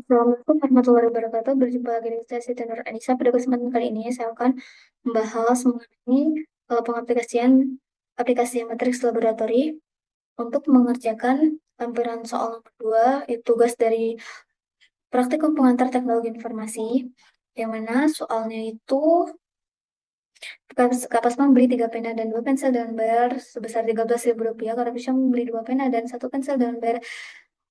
Assalamualaikum warahmatullahi wabarakatuh. Berjumpa lagi dengan saya Siti Nur Anissa. Pada kesempatan kali ini saya akan membahas mengenai pengaplikasian aplikasi matriks laboratori untuk mengerjakan lampiran soal nomor 2, itu tugas dari praktikum pengantar teknologi informasi, yang mana soalnya itu Kapas membeli 3 pena dan 2 pensil dengan bayar sebesar Rp13.000. Karena bisa membeli 2 pena dan 1 pensil dengan bayar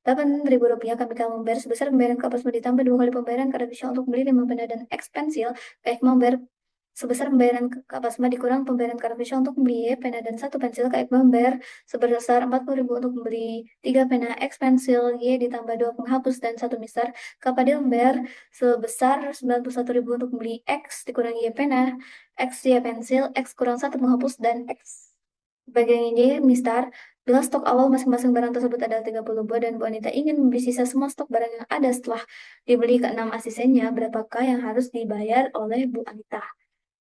Rp8.000. Kami akan membayar sebesar pembayaran Kapas ditambah 2 kali pembayaran karena bisa untuk beli 5 pena dan X pensil. Kayak membayar sebesar pembayaran Kapasma dikurang pembayaran Karabisha untuk membeli pena dan 1 pensil. Kayak membayar sebesar 40.000 untuk membeli 3 pena X pensil Y ditambah 2 penghapus dan 1 mister. Kapadil membayar sebesar 91.000 untuk membeli X dikurangi Y pena, X Y pensil, X kurang 1 penghapus dan X bagian Y mistar. Bila stok awal masing-masing barang tersebut adalah 30 buah dan Bu Anita ingin membeli sisa semua stok barang yang ada setelah dibeli ke 6 asistennya, berapakah yang harus dibayar oleh Bu Anita?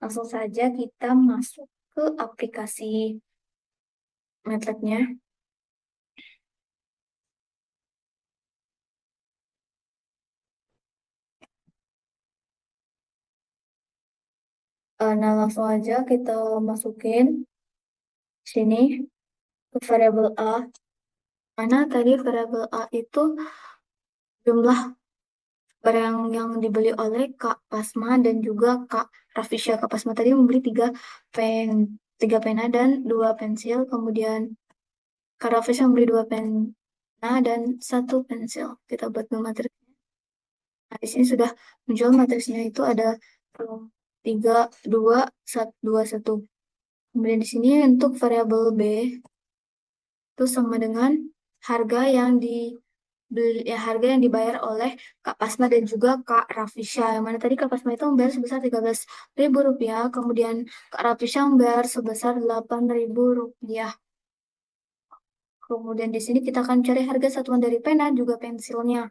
Langsung saja kita masuk ke aplikasi MATLAB-nya. Nah, langsung aja kita masukin sini ke variabel A. Mana tadi variabel A itu jumlah barang yang dibeli oleh Kak Pasma dan juga Kak Rafisya. Kak Pasma tadi membeli pen, 3 pena dan 2 pensil. Kemudian Kak Rafisya membeli 2 pena dan 1 pensil. Kita buat dulu materi. Nah, di sini sudah muncul matriksnya itu ada 3, 2, 1, 2, 1. Kemudian di sini untuk variabel B itu sama dengan harga yang harga yang dibayar oleh Kak Pasma dan juga Kak Rafisya. Yang mana tadi Kak Pasma itu membayar sebesar Rp13.000, kemudian Kak Rafisya membayar sebesar Rp8.000. Kemudian di sini kita akan cari harga satuan dari pena juga pensilnya.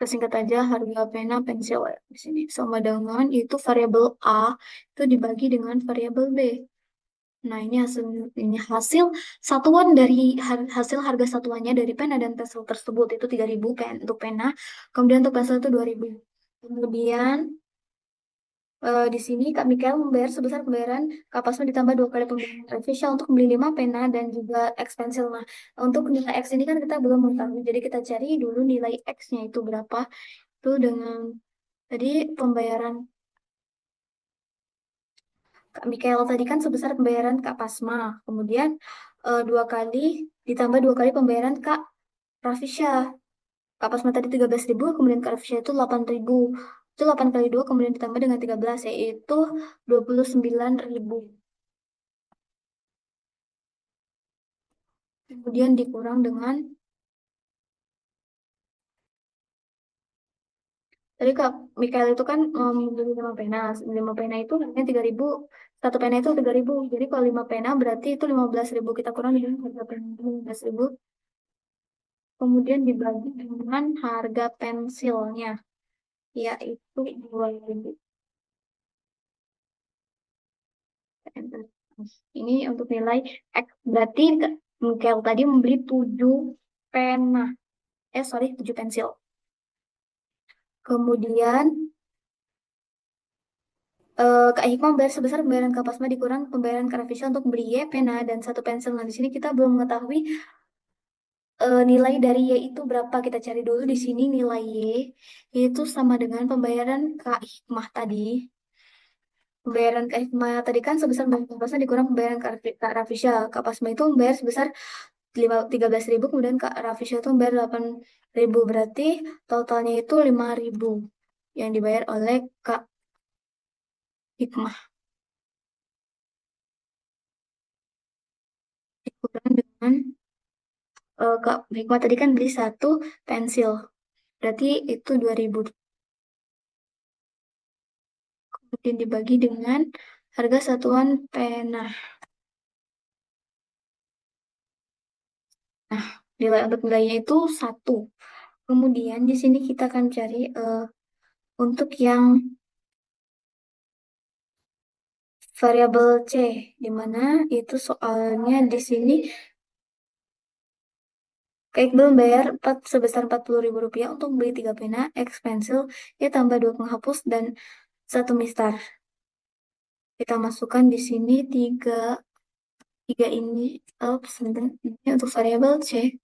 Kita singkat aja harga pena pensil ya, di sini sama dengan itu variabel A itu dibagi dengan variabel B. Nah, ini hasil satuan dari hasil harga satuannya dari pena dan pensil tersebut itu 3.000 untuk pena, kemudian untuk pensil itu 2.000. Kemudian di sini Kak Mikael membayar sebesar pembayaran Kapasma ditambah 2 kali pembayaran Revisha untuk membeli 5 pena dan juga X pensil. Nah, untuk nilai X ini kan kita belum mengetahui, jadi kita cari dulu nilai X-nya itu berapa. Itu dengan tadi pembayaran Kak Mikael tadi kan sebesar pembayaran Kak Pasma. Kemudian 2 kali ditambah 2 kali pembayaran Kak Rafisha. Kak Pasma tadi 13.000, kemudian Kak Rafisha itu 8.000. Itu 8 kali 2 kemudian ditambah dengan 13 yaitu 29.000. Kemudian dikurang dengan tadi Kak Mikael itu kan membeli 5 pena. 5 pena itu harganya 3.000. 1 pena itu 3.000. Jadi kalau 5 pena berarti itu 15.000. Kita kurang dengan harga pena 15.000. Kemudian dibagi dengan harga pensilnya, yaitu 2.000. Ini untuk nilai X. Berarti Mikael tadi membeli 7 pena. Sorry, 7 pensil. Kemudian Kak Hikmah membayar sebesar pembayaran Kapasma dikurang pembayaran Karavisha untuk membeli Y pena dan 1 pensil. Nah, di sini kita belum mengetahui nilai dari Y itu berapa. Kita cari dulu di sini nilai Y itu sama dengan pembayaran Kak Hikmah tadi. Pembayaran Kak Hikmah tadi kan sebesar pembayaran Kapasma dikurang pembayaran Kak Rafisha. Kak Pasma itu membayar sebesar 13.000, kemudian Kak Rafisha itu membayar 8.000. Berarti totalnya itu 5.000 yang dibayar oleh Kak Hikmah. Dikurang dengan Kak Hikmah tadi kan beli 1 pensil. Berarti itu 2.000. Kemudian dibagi dengan harga satuan pena. Nah, nilai untuk nilainya itu 1. Kemudian di sini kita akan cari untuk yang variabel C, di mana itu soalnya di sini Kak Iqbal bayar sebesar 40 ribu rupiah untuk beli 3 pena, X pensil, ya tambah 2 penghapus dan satu mistar. Kita masukkan di sini tiga ini, sebentar, ini untuk variabel C.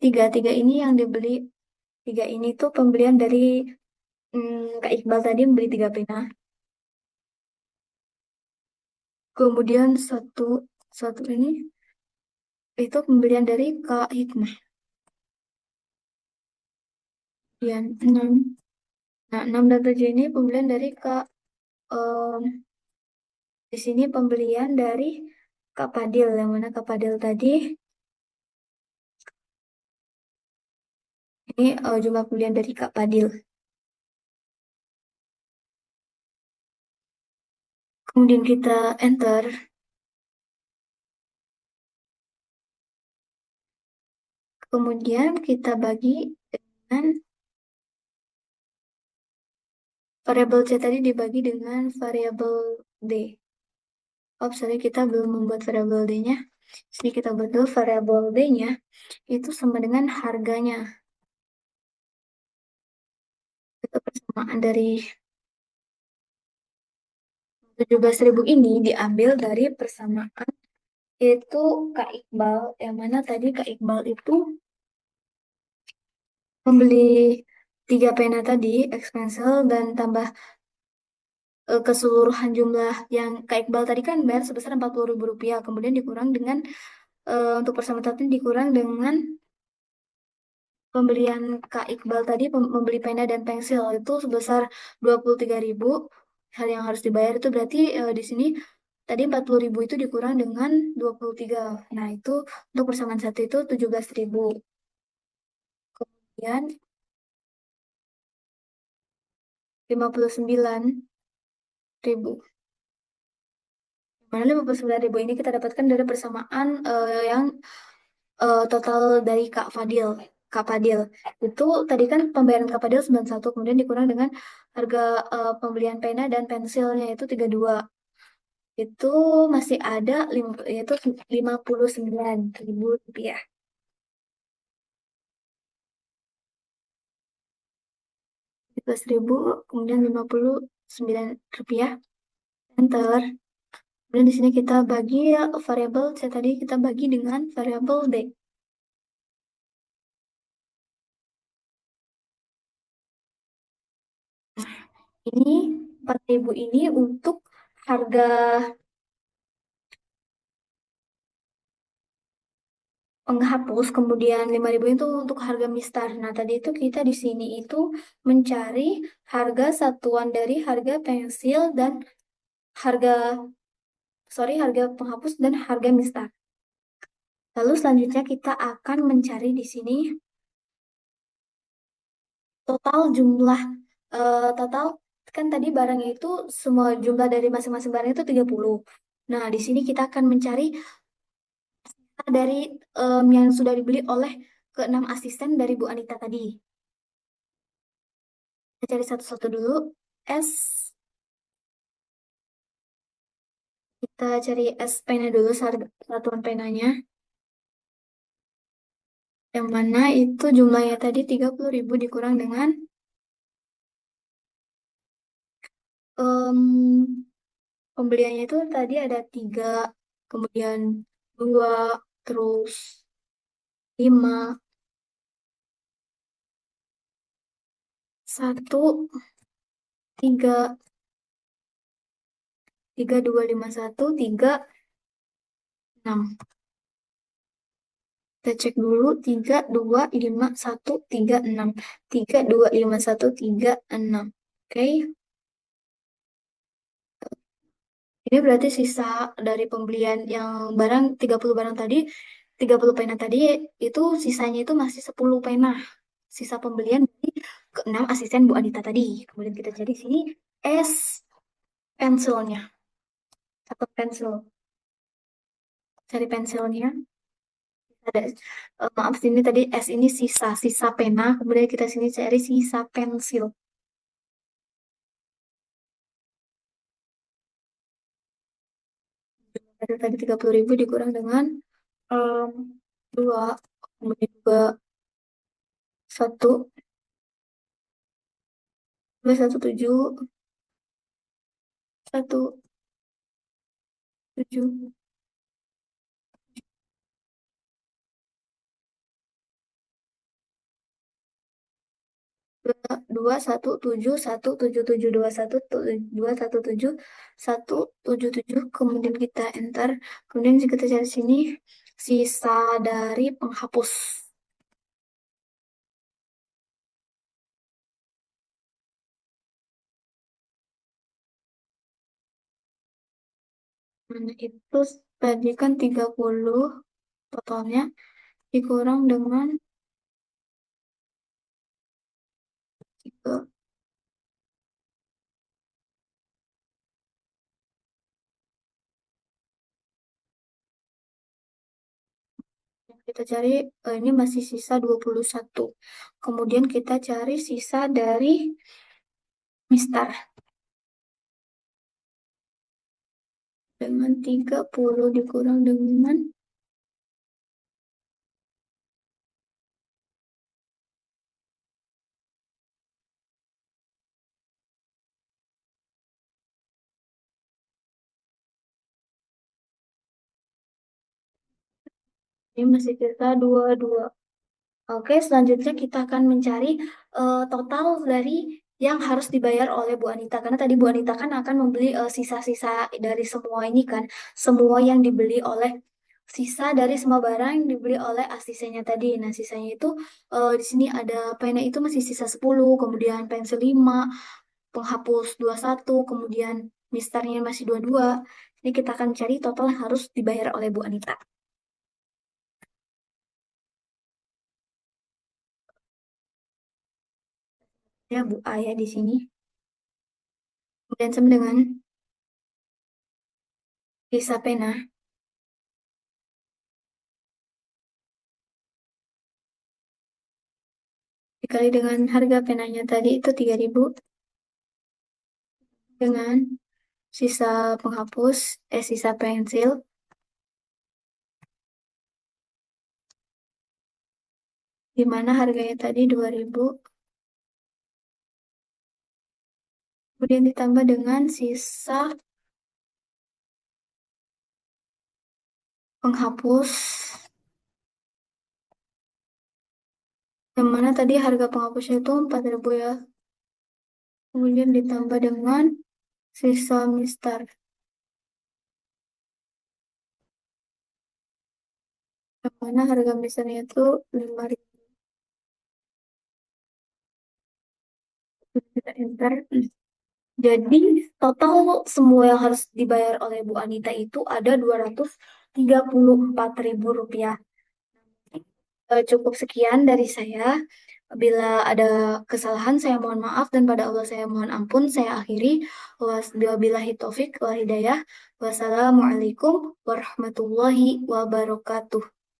Tiga ini yang dibeli, tiga ini tuh pembelian dari Kak Iqbal tadi membeli 3 pena. Kemudian satu ini itu pembelian dari Kak Hikmah. Kemudian 6. Nah, 6 dan 7 ini pembelian dari Kak, em, di sini pembelian dari Kak Padil. Yang mana Kak Padil tadi, ini jumlah pembelian dari Kak Padil. Kemudian kita enter. Kemudian kita bagi dengan variabel C tadi dibagi dengan variabel D. Oh, sorry, kita belum membuat variabel D-nya. Jadi kita buat dulu variabel D-nya itu sama dengan harganya. Itu persamaan dari 17 ribu ini diambil dari persamaan itu Kak Iqbal. Yang mana tadi Kak Iqbal itu membeli 3 pena tadi, X pencil, dan tambah keseluruhan jumlah yang Kak Iqbal tadi kan bayar sebesar 40 ribu rupiah. Kemudian dikurang dengan, untuk persamaan tadi dikurang dengan pembelian Kak Iqbal tadi, membeli pena dan pensil itu sebesar 23 ribu. Hal yang harus dibayar itu berarti, di sini tadi 40 ribu itu dikurang dengan 23. Nah, itu untuk persamaan satu itu 17 ribu. Kemudian 59 ribu. Mana 59 ribu ini kita dapatkan dari persamaan, yang total dari Kak Fadil. Kak Fadil. Itu tadi kan pembayaran Kak Fadil 91, kemudian dikurang dengan harga pembelian pena dan pensilnya itu 32. Itu masih ada yaitu 59 ribu rupiah. 17 ribu, kemudian 59 rupiah. Enter. Kemudian di sini kita bagi, ya, variabel C tadi kita bagi dengan variabel D. Ini 4 ribu ini untuk harga penghapus, kemudian 5 ribu itu untuk harga mistar. Nah, tadi itu kita di sini itu mencari harga satuan dari harga pensil dan harga, harga penghapus dan harga mistar. Lalu selanjutnya kita akan mencari di sini total jumlah, total kan tadi barangnya itu semua jumlah dari masing-masing barang itu 30. Nah, di sini kita akan mencari dari, yang sudah dibeli oleh keenam asisten dari Bu Anita tadi. Kita cari satu-satu dulu. S, kita cari S pena dulu, satuan penanya. Yang mana itu jumlahnya tadi 30 ribu dikurang dengan, pembeliannya itu tadi ada 3, kemudian 2, terus 5, 1, 3, 3, 2, 5, 1, 3, 6. Kita cek dulu, 3, 2, 5, 1, 3, 6. 3, 2, 5, 1, 3, 6. Oke, ini berarti sisa dari pembelian yang barang 30 barang tadi, 30 pena tadi, itu sisanya itu masih 10 pena. Sisa pembelian dari keenam asisten Bu Anita tadi. Kemudian kita cari sini S pensilnya. Satu pensil. Cari pensilnya. Ada, maaf, sini tadi S ini sisa pena. Kemudian kita sini cari sisa pensil. tadi 30.000 dikurang dengan em, 2, kemudian juga 1, 217, 1, 7, 2, 1, 7, 1, 7, 7, 2, 1, 7, 1, 7, 7, kemudian kita enter, kemudian jika kita cari sini sisa dari penghapus. Nah, itu tadi kan 30 totalnya dikurang dengan 3. Kita cari, ini masih sisa 21. Kemudian kita cari sisa dari Mister dengan 30 dikurang dengan, ini masih sisa 22. Oke, selanjutnya kita akan mencari total dari yang harus dibayar oleh Bu Anita. Karena tadi Bu Anita kan akan membeli sisa-sisa dari semua ini kan. Semua yang dibeli oleh, sisa dari semua barang yang dibeli oleh asistennya tadi. Nah, sisanya itu di sini ada pena itu masih sisa 10, kemudian pensil 5, penghapus 21, kemudian misternya masih 22. Ini kita akan cari total yang harus dibayar oleh Bu Anita. Ya, Bu A ya di sini. Kemudian sama dengan sisa pena dikali dengan harga penanya tadi itu 3.000, dengan sisa penghapus, sisa pensil, di mana harganya tadi 2.000, kemudian ditambah dengan sisa penghapus, yang mana tadi harga penghapusnya itu 4.000 ya, kemudian ditambah dengan sisa mister, yang mana harga misternya itu 5.000. Kita enter. Jadi total semua yang harus dibayar oleh Bu Anita itu ada 234.000 rupiah. Cukup sekian dari saya. Bila ada kesalahan, saya mohon maaf dan pada Allah saya mohon ampun. Saya akhiri. Wabillahi taufik wal hidayah. Wassalamualaikum warahmatullahi wabarakatuh.